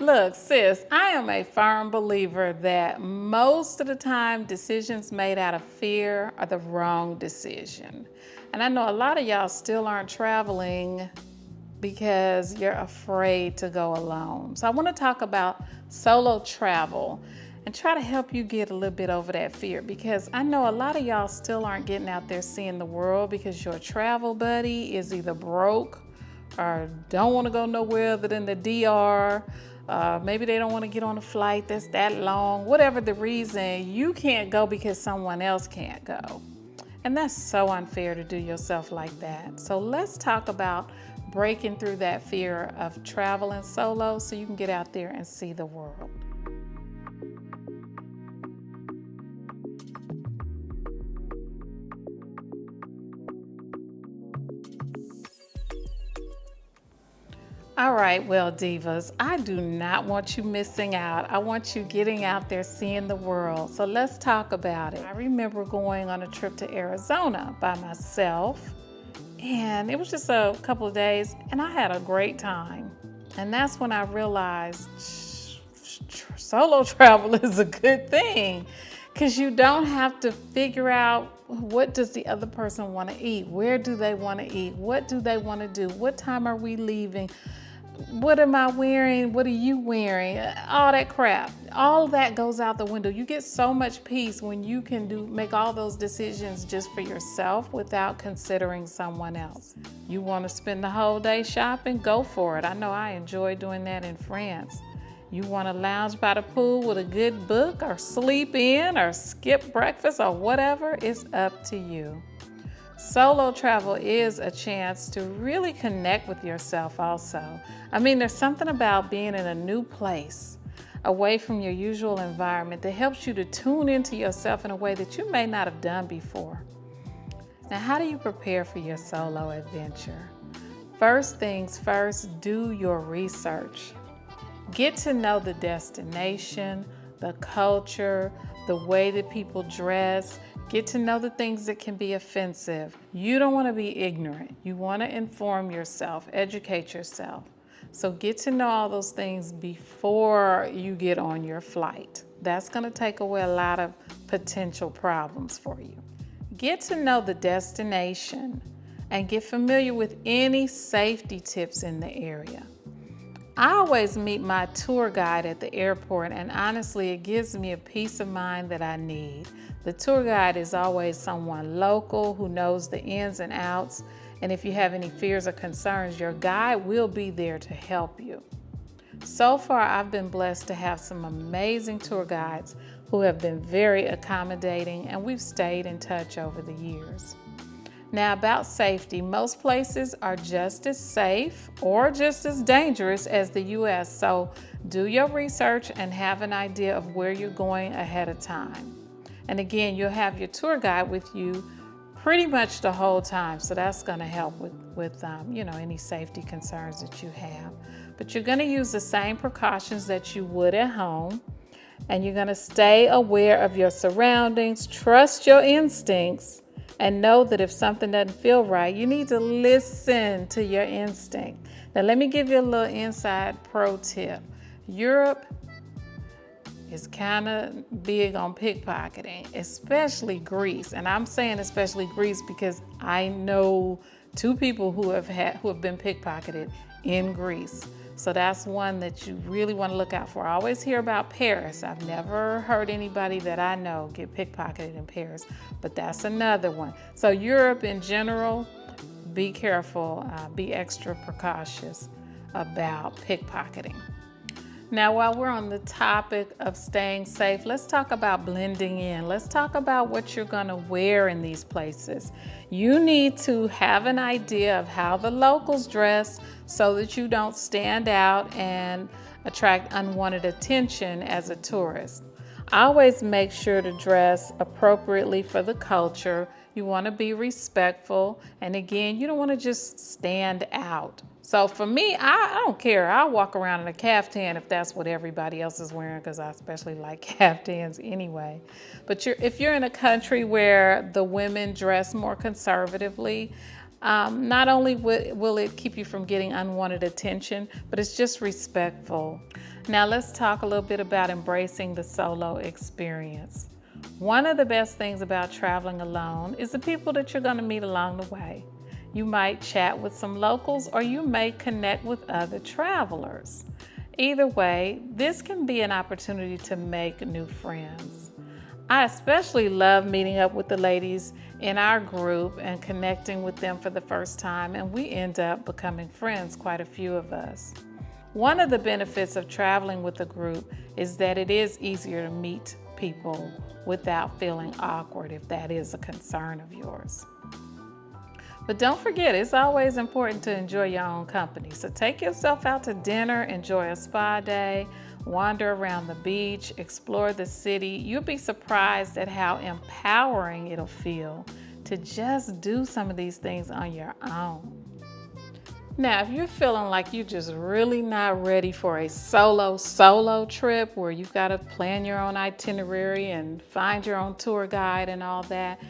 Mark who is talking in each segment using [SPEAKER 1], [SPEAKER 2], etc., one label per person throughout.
[SPEAKER 1] Look, sis, I am a firm believer that most of the time decisions made out of fear are the wrong decision. And I know a lot of y'all still aren't traveling because you're afraid to go alone. So I want to talk about solo travel and try to help you get a little bit over that fear, because I know a lot of y'all still aren't getting out there seeing the world because your travel buddy is either broke or don't want to go nowhere other than the DR. Maybe they don't want to get on a flight that's that long. Whatever the reason, you can't go because someone else can't go. And that's so unfair to do yourself like that. So let's talk about breaking through that fear of traveling solo so you can get out there and see the world. All right, well, divas, I do not want you missing out. I want you getting out there, seeing the world. So let's talk about it. I remember going on a trip to Arizona by myself, and it was just a couple of days, and I had a great time. And that's when I realized solo travel is a good thing, because you don't have to figure out what does the other person want to eat, where do they want to eat, what do they want to do, what time are we leaving, what am I wearing, what are you wearing, all that crap. All that goes out the window. You get so much peace when you can make all those decisions just for yourself without considering someone else. You want to spend the whole day shopping? Go for it. I know I enjoy doing that in France. You want to lounge by the pool with a good book, or sleep in, or skip breakfast, or whatever, it's up to you. Solo travel is a chance to really connect with yourself also. I mean, there's something about being in a new place, away from your usual environment, that helps you to tune into yourself in a way that you may not have done before. Now, how do you prepare for your solo adventure? First things first, do your research. Get to know the destination, the culture, the way that people dress. Get to know the things that can be offensive. You don't want to be ignorant. You want to inform yourself, educate yourself. So get to know all those things before you get on your flight. That's going to take away a lot of potential problems for you. Get to know the destination and get familiar with any safety tips in the area. I always meet my tour guide at the airport, and honestly, it gives me a peace of mind that I need. The tour guide is always someone local who knows the ins and outs, and if you have any fears or concerns, your guide will be there to help you. So far, I've been blessed to have some amazing tour guides who have been very accommodating, and we've stayed in touch over the years. Now, about safety, most places are just as safe or just as dangerous as the U.S., so do your research and have an idea of where you're going ahead of time. And again, you'll have your tour guide with you pretty much the whole time, so that's going to help with any safety concerns that you have. But you're going to use the same precautions that you would at home, and you're going to stay aware of your surroundings, trust your instincts, and know that if something doesn't feel right, you need to listen to your instinct. Now, let me give you a little inside pro tip. Europe is kind of big on pickpocketing, especially Greece. And I'm saying especially Greece because I know two people who have been pickpocketed in Greece. So that's one that you really want to look out for. I always hear about Paris. I've never heard anybody that I know get pickpocketed in Paris, but that's another one. So Europe in general, be careful, be extra precautious about pickpocketing. Now, while we're on the topic of staying safe, let's talk about blending in. Let's talk about what you're going to wear in these places. You need to have an idea of how the locals dress so that you don't stand out and attract unwanted attention as a tourist. Always make sure to dress appropriately for the culture. You want to be respectful. And again, you don't want to just stand out. So for me, I don't care. I'll walk around in a caftan if that's what everybody else is wearing, because I especially like caftans anyway. But if you're in a country where the women dress more conservatively, not only will it keep you from getting unwanted attention, but it's just respectful. Now let's talk a little bit about embracing the solo experience. One of the best things about traveling alone is the people that you're going to meet along the way. You might chat with some locals or you may connect with other travelers. Either way, this can be an opportunity to make new friends. I especially love meeting up with the ladies in our group and connecting with them for the first time, and we end up becoming friends, quite a few of us. One of the benefits of traveling with a group is that it is easier to meet people without feeling awkward if that is a concern of yours. But don't forget, it's always important to enjoy your own company. So take yourself out to dinner, enjoy a spa day, wander around the beach, explore the city. You'll be surprised at how empowering it'll feel to just do some of these things on your own. Now, if you're feeling like you're just really not ready for a solo trip where you've got to plan your own itinerary and find your own tour guide and all that,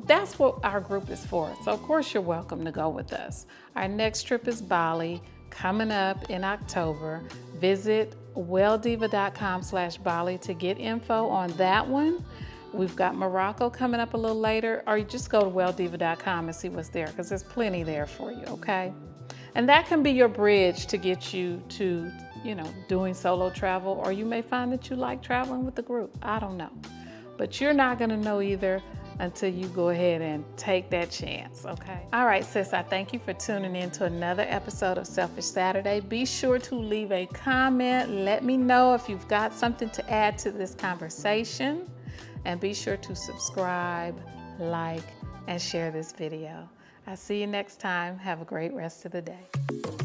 [SPEAKER 1] that's what our group is for. So of course you're welcome to go with us. Our next trip is Bali, coming up in October. Visit welldiva.com/Bali to get info on that one. We've got Morocco coming up a little later, or you just go to welldiva.com and see what's there, because there's plenty there for you, okay? And that can be your bridge to get you to, doing solo travel, or you may find that you like traveling with the group. I don't know. But you're not gonna know either until you go ahead and take that chance, okay? All right, sis, I thank you for tuning in to another episode of Selfish Saturday. Be sure to leave a comment. Let me know if you've got something to add to this conversation. And be sure to subscribe, like, and share this video. I'll see you next time. Have a great rest of the day.